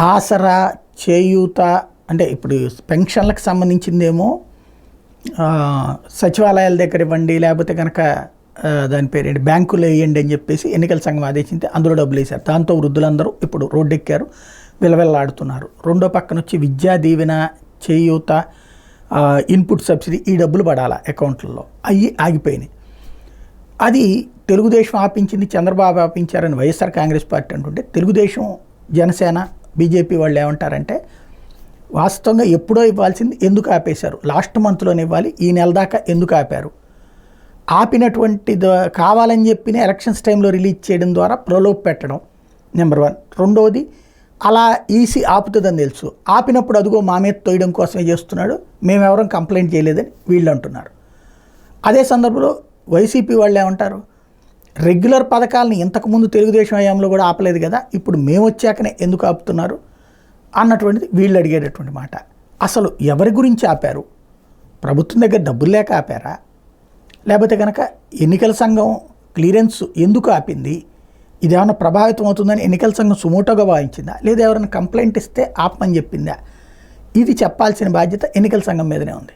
ఆసరా, చేయూత అంటే ఇప్పుడు పెన్షన్లకు సంబంధించిందేమో సచివాలయాల దగ్గర ఇవ్వండి, లేకపోతే కనుక దాని పేరేంటి బ్యాంకులో వేయండి అని చెప్పేసి ఎన్నికల సంఘం ఆదేశించి అందులో డబ్బులు వేశారు. దాంతో వృద్ధులందరూ ఇప్పుడు రోడ్డెక్కారు, విలవిల్లాడుతున్నారు. రెండో పక్కన వచ్చి విద్యా దీవెన, చేయూత, ఇన్పుట్ సబ్సిడీ ఈ డబ్బులు పడాలా అకౌంట్లలో, అవి ఆగిపోయినాయి. అది తెలుగుదేశం ఆపించింది, చంద్రబాబు ఆపించారని వైఎస్ఆర్ కాంగ్రెస్ పార్టీ అంటుంటే, తెలుగుదేశం, జనసేన, బీజేపీ వాళ్ళు ఏమంటారంటే వాస్తవంగా ఎప్పుడో ఇవ్వాల్సింది ఎందుకు ఆపేశారు, లాస్ట్ మంత్లోనే ఇవ్వాలి, ఈ నెల దాకా ఎందుకు ఆపారు, ఆపినటువంటి కావాలని చెప్పిన ఎలక్షన్స్ టైంలో రిలీజ్ చేయడం ద్వారా ప్రలోభ పెట్టడం నెంబర్ 1. రెండవది అలా ఈసీ ఆపుతుందని తెలుసు, ఆపినప్పుడు అదిగో మా మీద తోయడం కోసమే చేస్తున్నాడు, మేమెవరం కంప్లైంట్ చేయలేదని వీళ్ళు అంటున్నారు. అదే సందర్భంలో వైసీపీ వాళ్ళు ఏమంటారు, రెగ్యులర్ పథకాలని ఇంతకుముందు తెలుగుదేశం హయాంలో కూడా ఆపలేదు కదా, ఇప్పుడు మేము వచ్చాకనే ఎందుకు ఆపుతున్నారు అన్నటువంటిది వీళ్ళు అడిగేటటువంటి మాట. అసలు ఎవరి గురించి ఆపారు, ప్రభుత్వం దగ్గర డబ్బులు లేక ఆపారా, లేకపోతే కనుక ఎన్నికల సంఘం క్లియరెన్స్ ఎందుకు ఆపింది, ఇదేమన్నా ప్రభావితం అవుతుందని ఎన్నికల సంఘం సుమోటోగా భావించిందా, లేదా ఎవరైనా కంప్లైంట్ ఇస్తే ఆపమని చెప్పిందా, ఇది చెప్పాల్సిన బాధ్యత ఎన్నికల సంఘం మీదనే ఉంది.